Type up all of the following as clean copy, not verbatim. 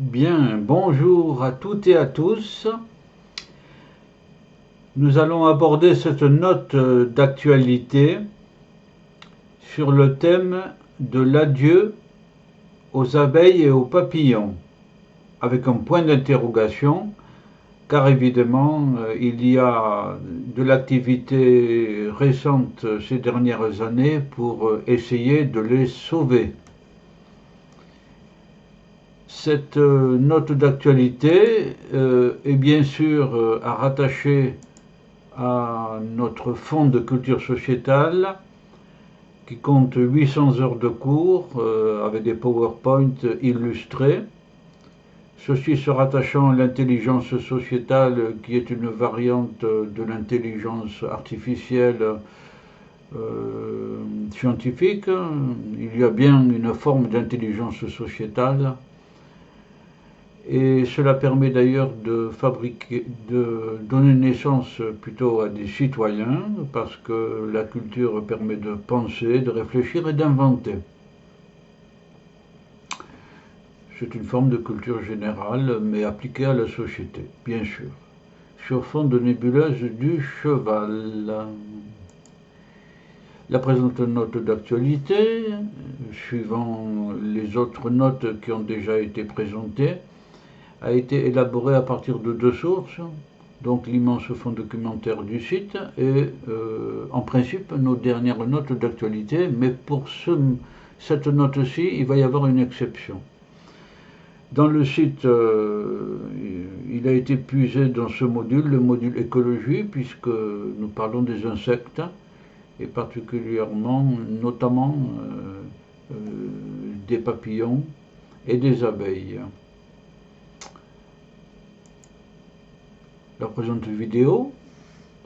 Bien, bonjour à toutes et à tous. Nous allons aborder cette note d'actualité sur le thème de l'adieu aux abeilles et aux papillons, avec un point d'interrogation, car évidemment, il y a de l'activité récente ces dernières années pour essayer de les sauver. Cette note d'actualité est bien sûr à rattacher à notre fonds de culture sociétale qui compte 800 heures de cours avec des PowerPoint illustrés. Ceci se rattachant à l'intelligence sociétale qui est une variante de l'intelligence artificielle scientifique. Il y a bien une forme d'intelligence sociétale et cela permet d'ailleurs de donner naissance plutôt à des citoyens, parce que la culture permet de penser, de réfléchir et d'inventer. C'est une forme de culture générale, mais appliquée à la société, bien sûr, sur fond de nébuleuse du cheval. La présente note d'actualité, suivant les autres notes qui ont déjà été présentées, a été élaboré à partir de deux sources, donc l'immense fonds documentaire du site et en principe nos dernières notes d'actualité, mais pour cette note-ci, il va y avoir une exception. Dans le site, il a été puisé dans ce module, le module écologie, puisque nous parlons des insectes, et particulièrement, notamment, des papillons et des abeilles. La présente vidéo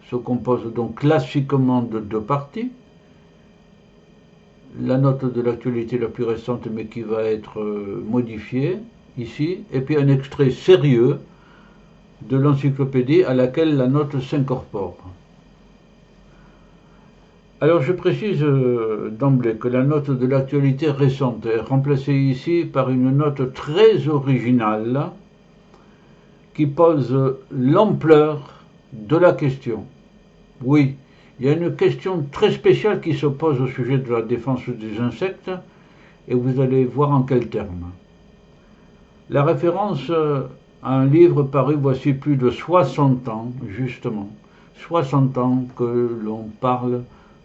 se compose donc classiquement de deux parties. La note de l'actualité la plus récente, mais qui va être modifiée ici, et puis un extrait sérieux de l'encyclopédie à laquelle la note s'incorpore. Alors je précise d'emblée que la note de l'actualité récente est remplacée ici par une note très originale qui pose l'ampleur de la question. Oui, il y a une question très spéciale qui se pose au sujet de la défense des insectes, et vous allez voir en quels termes. La référence à un livre paru voici plus de 60 ans, justement, 60 ans que l'on parle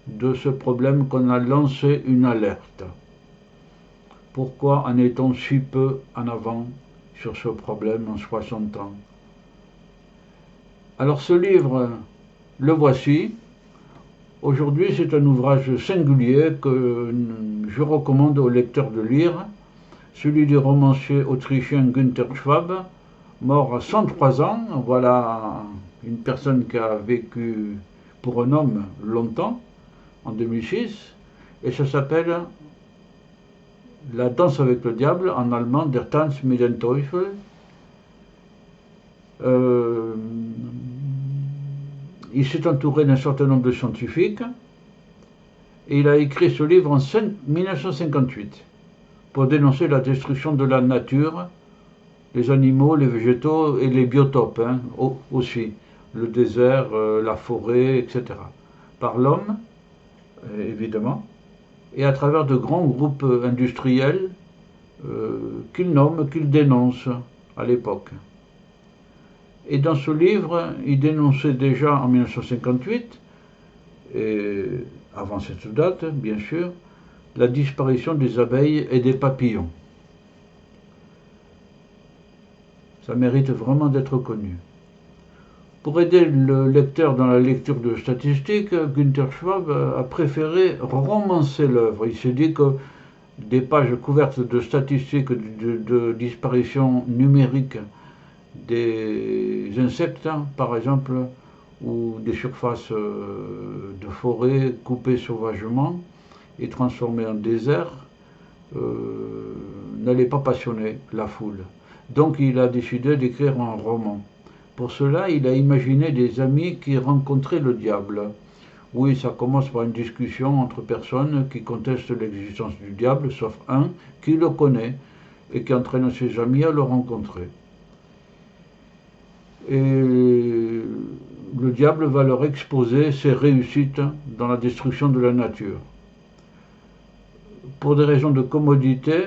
de ce problème, qu'on a lancé une alerte. Pourquoi en est-on si peu en avant sur ce problème en 60 ans? Alors ce livre, le voici. Aujourd'hui, c'est un ouvrage singulier que je recommande aux lecteurs de lire, celui du romancier autrichien Günther Schwab, mort à 103 ans. Voilà une personne qui a vécu pour un homme longtemps, en 2006, et ça s'appelle La danse avec le diable, en allemand Der Tanz mit dem Teufel. Il s'est entouré d'un certain nombre de scientifiques et il a écrit ce livre en 1958 pour dénoncer la destruction de la nature, les animaux, les végétaux et les biotopes aussi, le désert, la forêt, etc. Par l'homme, évidemment, et à travers de grands groupes industriels qu'il nomme, qu'il dénonce à l'époque. Et dans ce livre, il dénonçait déjà en 1958, et avant cette date, bien sûr, la disparition des abeilles et des papillons. Ça mérite vraiment d'être connu. Pour aider le lecteur dans la lecture de statistiques, Günther Schwab a préféré romancer l'œuvre. Il s'est dit que des pages couvertes de statistiques de disparition numérique des insectes, par exemple, ou des surfaces de forêt coupées sauvagement et transformées en désert, n'allait pas passionner la foule. Donc il a décidé d'écrire un roman. Pour cela, il a imaginé des amis qui rencontraient le diable. Oui, ça commence par une discussion entre personnes qui contestent l'existence du diable, sauf un qui le connaît. et qui entraîne ses amis à le rencontrer. Et le diable va leur exposer ses réussites dans la destruction de la nature. Pour des raisons de commodité,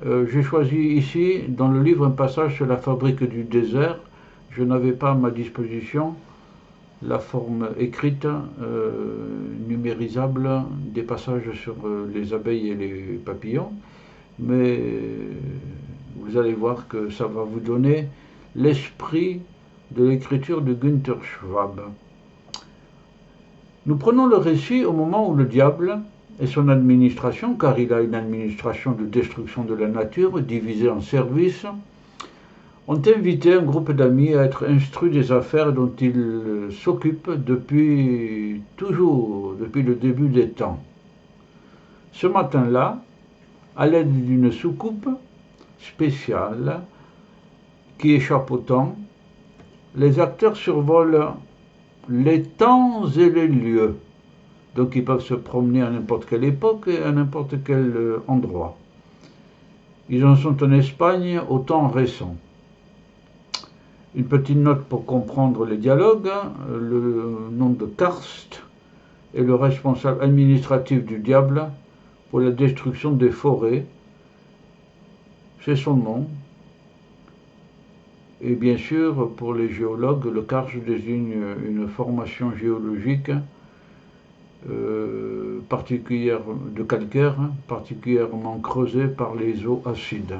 j'ai choisi ici dans le livre un passage sur la fabrique du désert. Je n'avais pas à ma disposition la forme écrite, numérisable, des passages sur les abeilles et les papillons, mais vous allez voir que ça va vous donner l'esprit de l'écriture de Günther Schwab. Nous prenons le récit au moment où le diable et son administration, car il a une administration de destruction de la nature divisée en services, ont invité un groupe d'amis à être instruits des affaires dont ils s'occupent depuis le début des temps. Ce matin-là, à l'aide d'une soucoupe spéciale qui échappe au temps, les acteurs survolent les temps et les lieux. Donc ils peuvent se promener à n'importe quelle époque et à n'importe quel endroit. Ils en sont en Espagne au temps récent. Une petite note pour comprendre les dialogues. Le nom de Karst est le responsable administratif du diable pour la destruction des forêts. C'est son nom. Et bien sûr, pour les géologues, le karst désigne une formation géologique particulière de calcaire, particulièrement creusée par les eaux acides.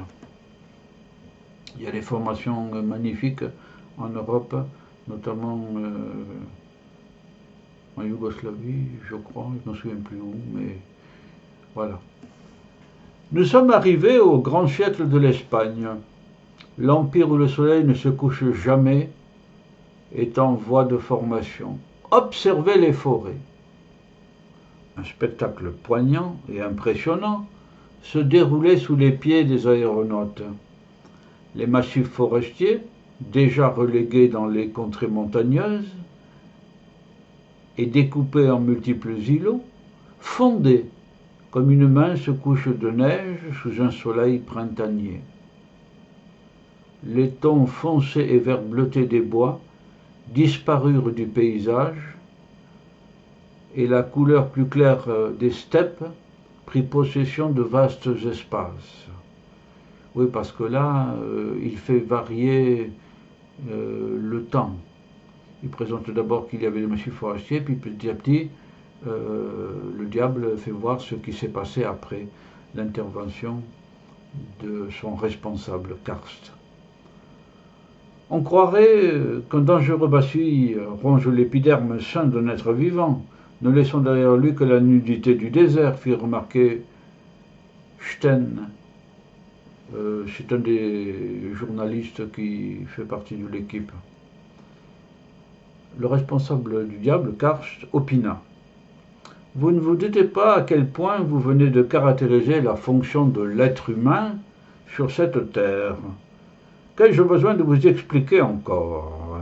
Il y a des formations magnifiques en Europe, notamment en Yougoslavie, je crois, je ne me souviens plus où, mais voilà. Nous sommes arrivés au grand siècle de l'Espagne. L'empire où le soleil ne se couche jamais est en voie de formation. Observez les forêts. Un spectacle poignant et impressionnant se déroulait sous les pieds des aéronautes. Les massifs forestiers, déjà relégués dans les contrées montagneuses et découpés en multiples îlots, fondaient comme une mince couche de neige sous un soleil printanier. Les tons foncés et vert bleuté des bois disparurent du paysage et la couleur plus claire des steppes prit possession de vastes espaces. Oui, parce que là, il fait varier le temps. Il présente d'abord qu'il y avait des massifs forestiers, puis petit à petit, le diable fait voir ce qui s'est passé après l'intervention de son responsable, Karst. On croirait qu'un dangereux bacille ronge l'épiderme sain d'un être vivant, ne laissant derrière lui que la nudité du désert, fit remarquer Stein. C'est un des journalistes qui fait partie de l'équipe. Le responsable du diable, Karst, opina. Vous ne vous doutez pas à quel point vous venez de caractériser la fonction de l'être humain sur cette terre. Qu'ai-je besoin de vous expliquer encore?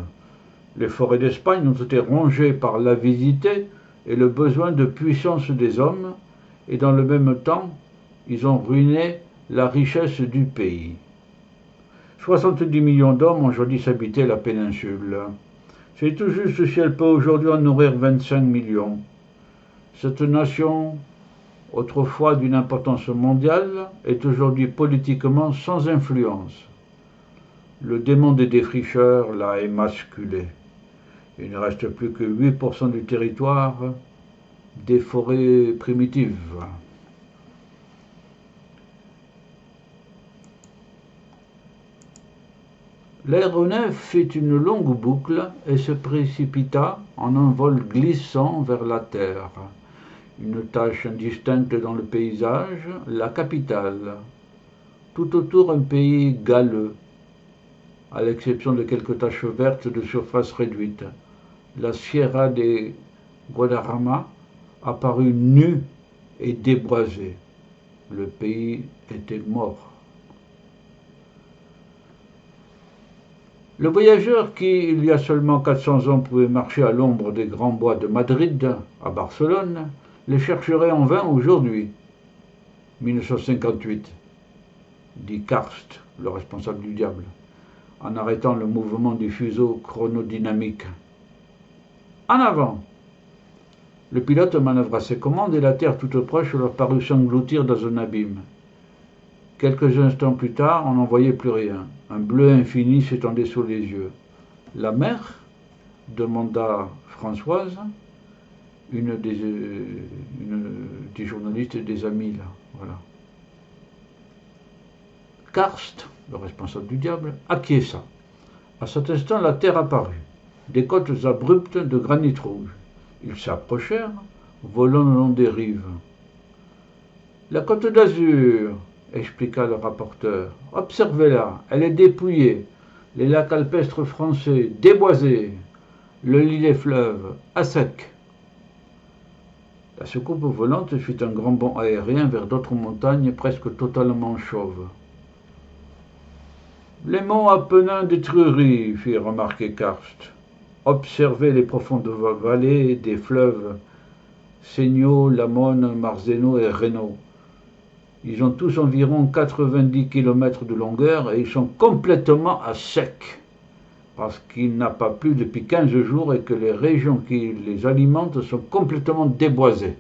Les forêts d'Espagne ont été rongées par l'avidité et le besoin de puissance des hommes, et dans le même temps, ils ont ruiné la richesse du pays. 70 millions d'hommes ont jadis habité la péninsule. C'est tout juste si elle peut aujourd'hui en nourrir 25 millions. Cette nation, autrefois d'une importance mondiale, est aujourd'hui politiquement sans influence. Le démon des défricheurs l'a émasculé. Il ne reste plus que 8% du territoire des forêts primitives. L'aéronef fit une longue boucle et se précipita en un vol glissant vers la terre. Une tache indistincte dans le paysage, la capitale. Tout autour un pays galeux, à l'exception de quelques taches vertes de surface réduite. La Sierra de Guadarrama apparut nue et déboisée. Le pays était mort. Le voyageur qui, il y a seulement 400 ans, pouvait marcher à l'ombre des grands bois de Madrid, à Barcelone, les chercherait en vain aujourd'hui, 1958. dit Karst, le responsable du diable, en arrêtant le mouvement du fuseau chronodynamique. En avant! Le pilote manœuvra ses commandes et la terre toute proche leur parut s'engloutir dans un abîme. Quelques instants plus tard, on n'en voyait plus rien. Un bleu infini s'étendait sous les yeux. La mer? Demanda Françoise, une des journalistes et des amis là. Voilà. Karst, le responsable du diable, acquiesça. À cet instant, la terre apparut. Des côtes abruptes de granit rouge. Ils s'approchèrent, volant le long des rives. La côte d'Azur, expliqua le rapporteur. Observez-la, elle est dépouillée. Les lacs alpestres français, déboisés. Le lit des fleuves, à sec. La soucoupe volante fit un grand bond aérien vers d'autres montagnes presque totalement chauves. Les monts Apennins d'Étrurie, fit remarquer Karst. Observez les profondes vallées des fleuves Seigno, Lamone, Marzeno et Reno. Ils ont tous environ 90 km de longueur et ils sont complètement à sec, parce qu'il n'a pas plu depuis 15 jours et que les régions qui les alimentent sont complètement déboisées.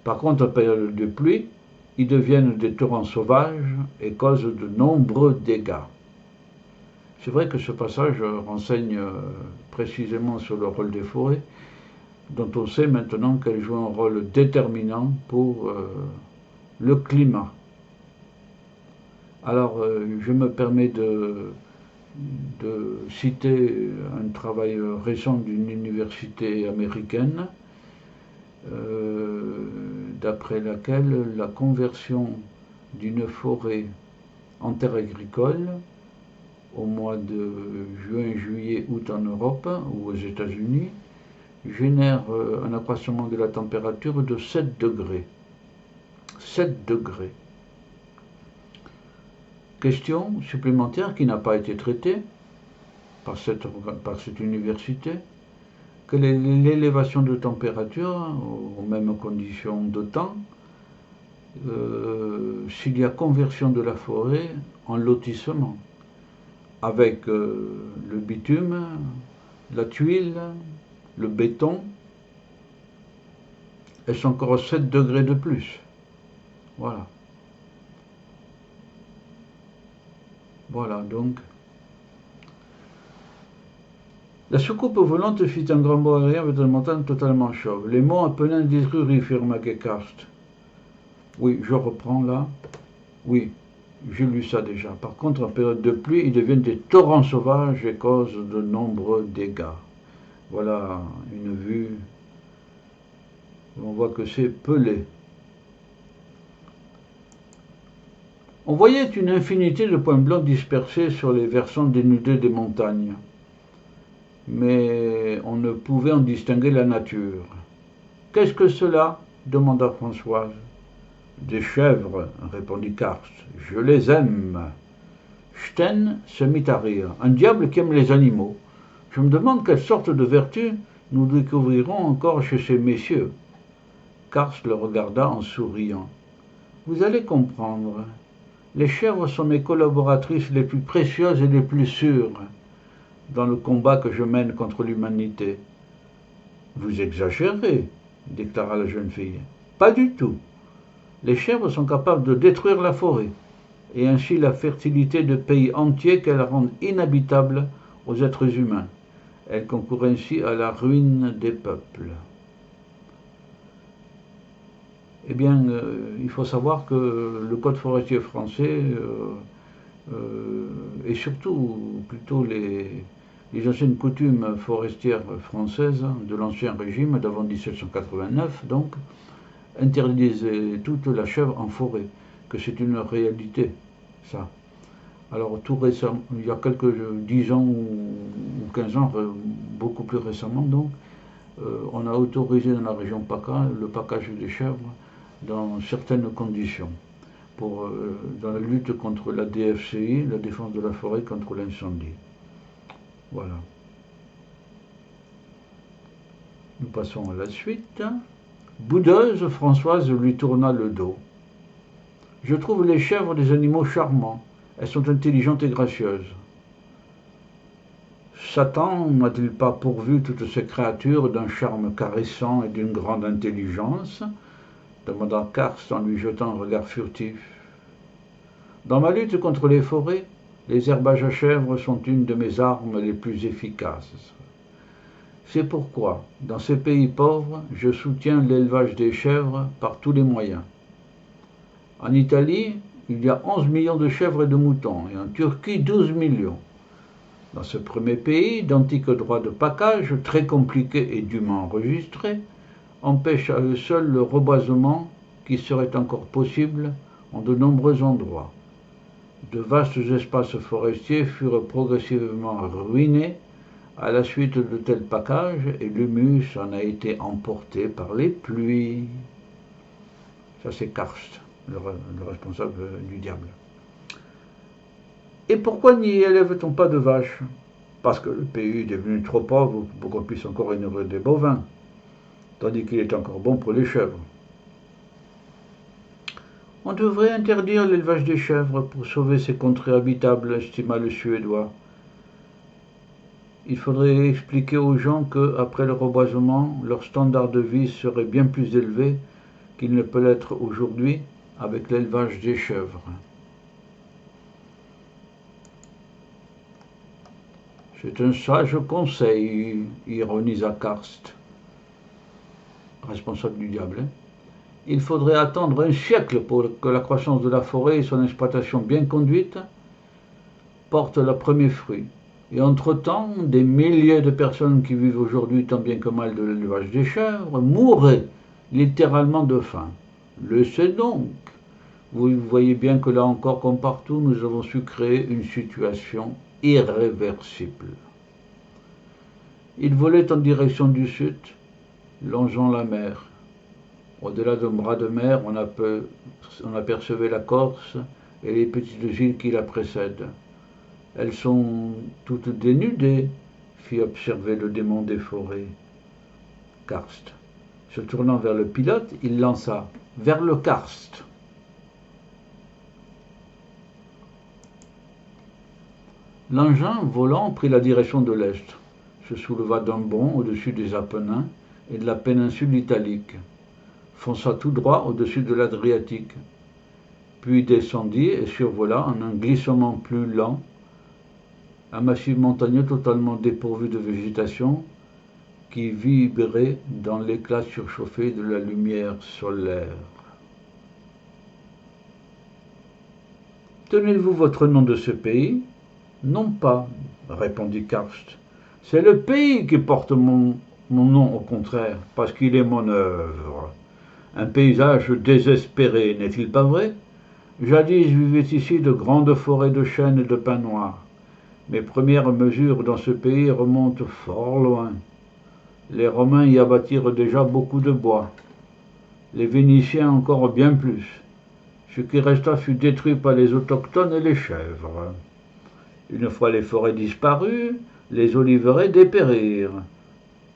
Par contre, en période de pluie, ils deviennent des torrents sauvages et causent de nombreux dégâts. C'est vrai que ce passage renseigne précisément sur le rôle des forêts, dont on sait maintenant qu'elles jouent un rôle déterminant pour le climat. Alors, je me permets de citer un travail récent d'une université américaine, d'après laquelle la conversion d'une forêt en terre agricole au mois de juin, juillet, août en Europe ou aux États-Unis génère un accroissement de la température de 7 degrés. 7 degrés. Question supplémentaire qui n'a pas été traitée par cette université. Quelle est l'élévation de température aux mêmes conditions de temps s'il y a conversion de la forêt en lotissement avec le bitume, la tuile, le béton, elles sont encore 7 degrés de plus. Voilà. Voilà donc. La soucoupe volante fit un grand bond aérien vers une montagne totalement chauve. Les monts Apennins d'Étrurie, firma Karst. Oui, je reprends là. Oui, j'ai lu ça déjà. Par contre, en période de pluie, ils deviennent des torrents sauvages et causent de nombreux dégâts. Voilà une vue. On voit que c'est pelé. On voyait une infinité de points blancs dispersés sur les versants dénudés des montagnes. Mais on ne pouvait en distinguer la nature. « Qu'est-ce que cela » demanda Françoise. « Des chèvres, » répondit Karst. « Je les aime. » Sten se mit à rire. « Un diable qui aime les animaux. Je me demande quelle sorte de vertu nous découvrirons encore chez ces messieurs. » Karst le regarda en souriant. « Vous allez comprendre. Les chèvres sont mes collaboratrices les plus précieuses et les plus sûres dans le combat que je mène contre l'humanité. »« Vous exagérez, » déclara la jeune fille. « Pas du tout. Les chèvres sont capables de détruire la forêt, et ainsi la fertilité de pays entiers qu'elles rendent inhabitables aux êtres humains. Elles concourent ainsi à la ruine des peuples. » Eh bien, il faut savoir que le Code forestier français et surtout plutôt les anciennes coutumes forestières françaises de l'Ancien Régime d'avant 1789, donc, interdisaient toute la chèvre en forêt, que c'est une réalité, ça. Alors tout récemment, il y a quelques 10 ans ou 15 ans, beaucoup plus récemment donc, on a autorisé dans la région PACA le package des chèvres dans certaines conditions, dans la lutte contre la DFCI, la défense de la forêt contre l'incendie. Voilà. Nous passons à la suite. Boudeuse, Françoise lui tourna le dos. Je trouve les chèvres des animaux charmants. Elles sont intelligentes et gracieuses. Satan n'a-t-il pas pourvu toutes ces créatures d'un charme caressant et d'une grande intelligence? Demanda Karst en lui jetant un regard furtif. Dans ma lutte contre les forêts, les herbages à chèvres sont une de mes armes les plus efficaces. C'est pourquoi, dans ces pays pauvres, je soutiens l'élevage des chèvres par tous les moyens. En Italie, il y a 11 millions de chèvres et de moutons, et en Turquie 12 millions. Dans ce premier pays, d'antiques droits de pacage, très compliqués et dûment enregistrés, empêchent à eux seuls le reboisement qui serait encore possible en de nombreux endroits. De vastes espaces forestiers furent progressivement ruinés à la suite de tels packages et l'humus en a été emporté par les pluies. Ça c'est Karst, le responsable du diable. Et pourquoi n'y élève-t-on pas de vaches? Parce que le pays est devenu trop pauvre pour qu'on puisse encore élever des bovins, tandis qu'il est encore bon pour les chèvres. On devrait interdire l'élevage des chèvres pour sauver ces contrées habitables, estima le Suédois. Il faudrait expliquer aux gens que, après le reboisement, leur standard de vie serait bien plus élevé qu'il ne peut l'être aujourd'hui avec l'élevage des chèvres. C'est un sage conseil, ironisa Karst, responsable du diable. Il faudrait attendre un siècle pour que la croissance de la forêt et son exploitation bien conduite portent leurs premiers fruits. Et entre-temps, des milliers de personnes qui vivent aujourd'hui tant bien que mal de l'élevage des chèvres mourraient littéralement de faim. Laissez donc. Vous voyez bien que là encore, comme partout, nous avons su créer une situation irréversible. Il volait en direction du sud, longeant la mer. Au-delà d'un bras de mer, on apercevait la Corse et les petites îles qui la précèdent. Elles sont toutes dénudées, fit observer le démon des forêts. Karst. Se tournant vers le pilote, il lança « Vers le Karst ». L'engin volant prit la direction de l'est, se souleva d'un bond au-dessus des Apennins et de la péninsule italique, fonça tout droit au-dessus de l'Adriatique, puis descendit et survola en un glissement plus lent un massif montagneux totalement dépourvu de végétation qui vibrait dans l'éclat surchauffé de la lumière solaire. Tenez-vous votre nom de ce pays? Non pas, répondit Karst. C'est le pays qui porte mon nom au contraire, parce qu'il est mon œuvre. Un paysage désespéré, n'est-il pas vrai? Jadis vivaient ici de grandes forêts de chênes et de pins noirs. Mes premières mesures dans ce pays remontent fort loin. Les Romains y abattirent déjà beaucoup de bois. Les Vénitiens encore bien plus. Ce qui resta fut détruit par les autochtones et les chèvres. Une fois les forêts disparues, les oliveraies dépérirent.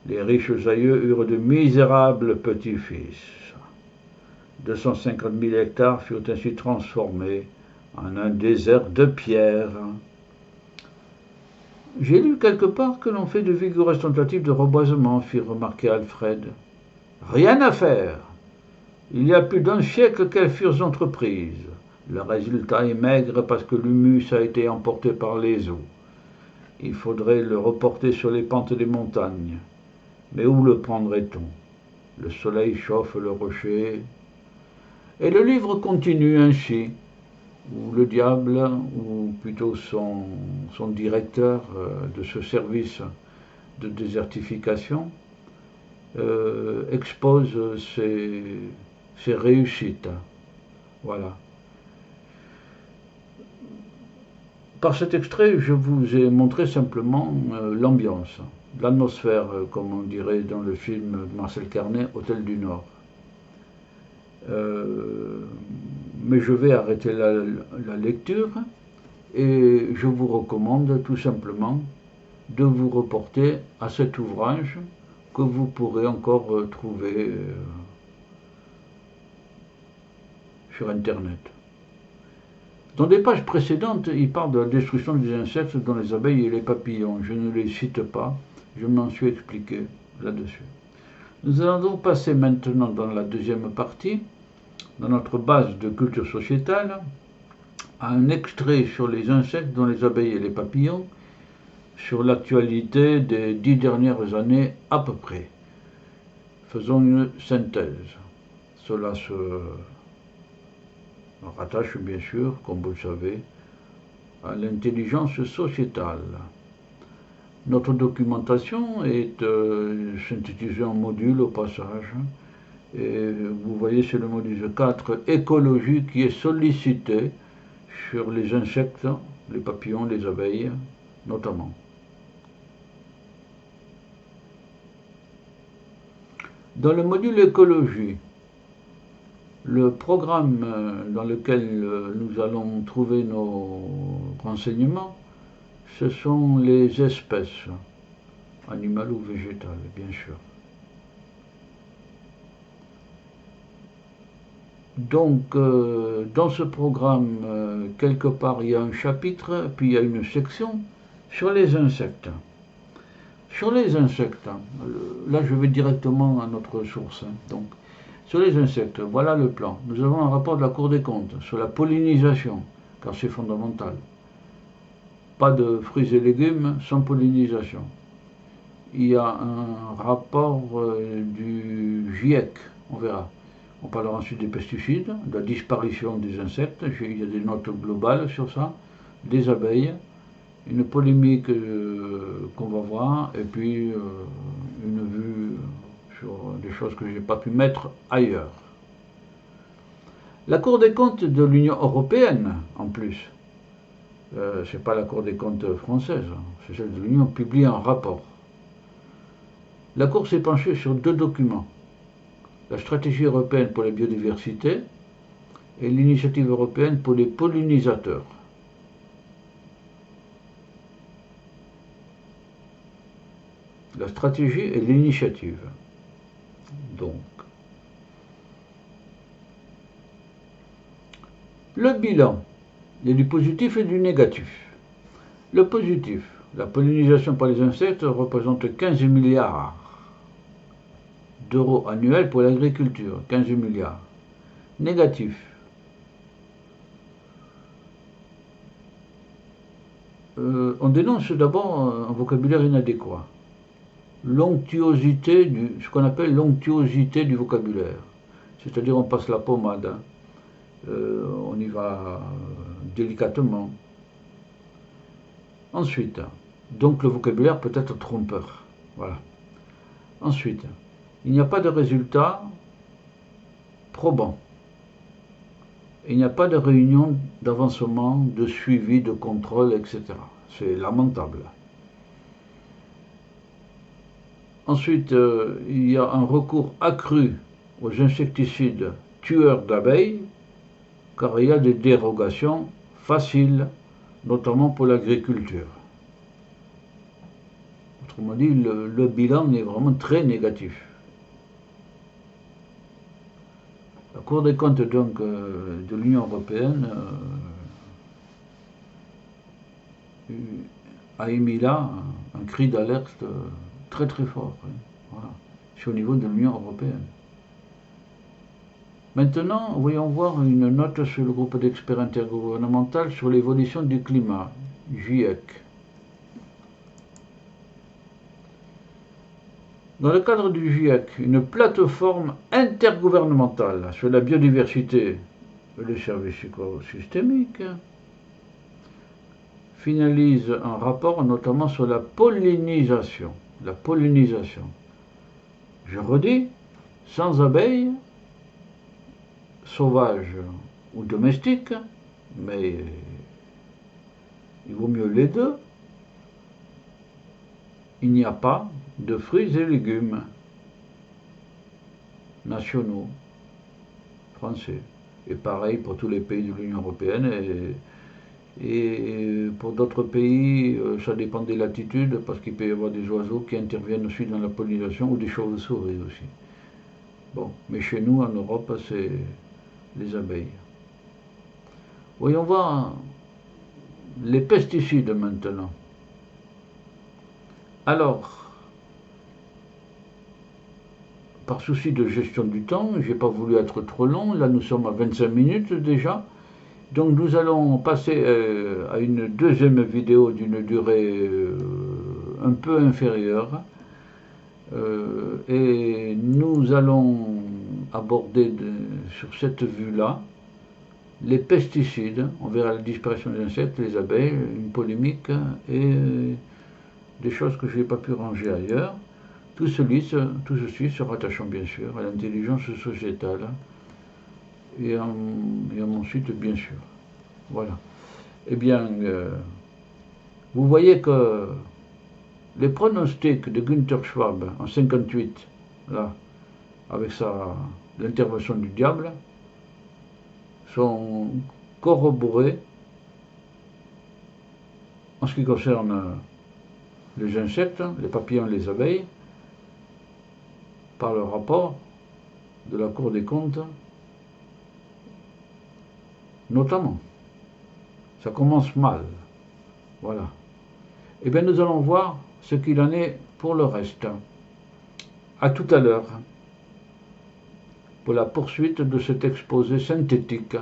Les riches aïeux eurent de misérables petits-fils. 250 000 hectares furent ainsi transformés en un désert de pierre. J'ai lu quelque part que l'on fait de vigoureuses tentatives de reboisement, fit remarquer Alfred. Rien à faire. Il y a plus d'un siècle qu'elles furent entreprises. Le résultat est maigre parce que l'humus a été emporté par les eaux. Il faudrait le reporter sur les pentes des montagnes. Mais où le prendrait-on? Le soleil chauffe le rocher. Et le livre continue ainsi, où le diable, ou plutôt son directeur de ce service de désertification, expose ses réussites. Voilà. Par cet extrait, je vous ai montré simplement l'ambiance, l'atmosphère, comme on dirait dans le film de Marcel Carnet, Hôtel du Nord. Mais je vais arrêter la lecture et je vous recommande tout simplement de vous reporter à cet ouvrage que vous pourrez encore trouver sur Internet. Dans des pages précédentes, il parle de la destruction des insectes dont les abeilles et les papillons. Je ne les cite pas, je m'en suis expliqué là-dessus. Nous allons donc passer maintenant dans la deuxième partie, dans notre base de culture sociétale, à un extrait sur les insectes dont les abeilles et les papillons, sur l'actualité des 10 dernières années à peu près. Faisons une synthèse. Cela se rattache bien sûr, comme vous le savez, à l'intelligence sociétale. Notre documentation est synthétisée en modules au passage. Et vous voyez, c'est le module 4, écologie, qui est sollicité sur les insectes, les papillons, les abeilles, notamment. Dans le module écologie, le programme dans lequel nous allons trouver nos renseignements, ce sont les espèces, animales ou végétales, bien sûr. Donc, dans ce programme, quelque part, il y a un chapitre, puis il y a une section sur les insectes. Sur les insectes, là je vais directement à notre source. Donc, sur les insectes, voilà le plan. Nous avons un rapport de la Cour des comptes sur la pollinisation, car c'est fondamental. Pas de fruits et légumes sans pollinisation. Il y a un rapport du GIEC, on verra. On parlera ensuite des pesticides, de la disparition des insectes, il y a des notes globales sur ça, des abeilles, une polémique qu'on va voir, et puis une vue sur des choses que je n'ai pas pu mettre ailleurs. La Cour des comptes de l'Union européenne, en plus, c'est pas la Cour des comptes française, c'est celle de l'Union, publie un rapport. La Cour s'est penchée sur 2 documents. La stratégie européenne pour la biodiversité et l'initiative européenne pour les pollinisateurs. La stratégie et l'initiative. Donc, le bilan, il y a du positif et du négatif. Le positif, la pollinisation par les insectes représente 15 milliards d'euros annuels pour l'agriculture, 15 milliards. Négatif, on dénonce d'abord un vocabulaire inadéquat. L'onctuosité, ce qu'on appelle l'onctuosité du vocabulaire. C'est-à-dire on passe la pommade, hein. On y va délicatement. Ensuite, donc le vocabulaire peut être trompeur. Voilà. Ensuite, il n'y a pas de résultat probant. Il n'y a pas de réunion d'avancement, de suivi, de contrôle, etc. C'est lamentable. Ensuite, il y a un recours accru aux insecticides tueurs d'abeilles, car il y a des dérogations faciles, notamment pour l'agriculture. Autrement dit, le bilan est vraiment très négatif. La Cour des comptes donc de l'Union européenne a émis là un cri d'alerte très très fort. Voilà. C'est au niveau de l'Union européenne. Maintenant, voyons voir une note sur le groupe d'experts intergouvernemental sur l'évolution du climat, GIEC. Dans le cadre du GIEC, une plateforme intergouvernementale sur la biodiversité et les services écosystémiques finalise un rapport notamment sur la pollinisation. La pollinisation. Je redis, sans abeilles, sauvages ou domestiques, mais il vaut mieux les deux, il n'y a pas de fruits et légumes nationaux, français. Et pareil pour tous les pays de l'Union européenne et pour d'autres pays, ça dépend des latitudes, parce qu'il peut y avoir des oiseaux qui interviennent aussi dans la pollinisation ou des chauves-souris aussi. Bon, mais chez nous, en Europe, c'est les abeilles. Voyons voir les pesticides maintenant. Alors, par souci de gestion du temps, je n'ai pas voulu être trop long, là nous sommes à 25 minutes déjà, donc nous allons passer à une deuxième vidéo d'une durée un peu inférieure, et nous allons aborder sur cette vue-là les pesticides, on verra la disparition des insectes, les abeilles, une polémique et des choses que je n'ai pas pu ranger ailleurs. Tout ceci se rattachant bien sûr à l'intelligence sociétale et à mon site bien sûr. Voilà. Eh bien, vous voyez que les pronostics de Günther Schwab en 58, là, avec l'intervention du diable, sont corroborés en ce qui concerne les insectes, les papillons et les abeilles, par le rapport de la Cour des comptes, notamment. Ça commence mal. Voilà. Eh bien, nous allons voir ce qu'il en est pour le reste. À tout à l'heure pour la poursuite de cet exposé synthétique.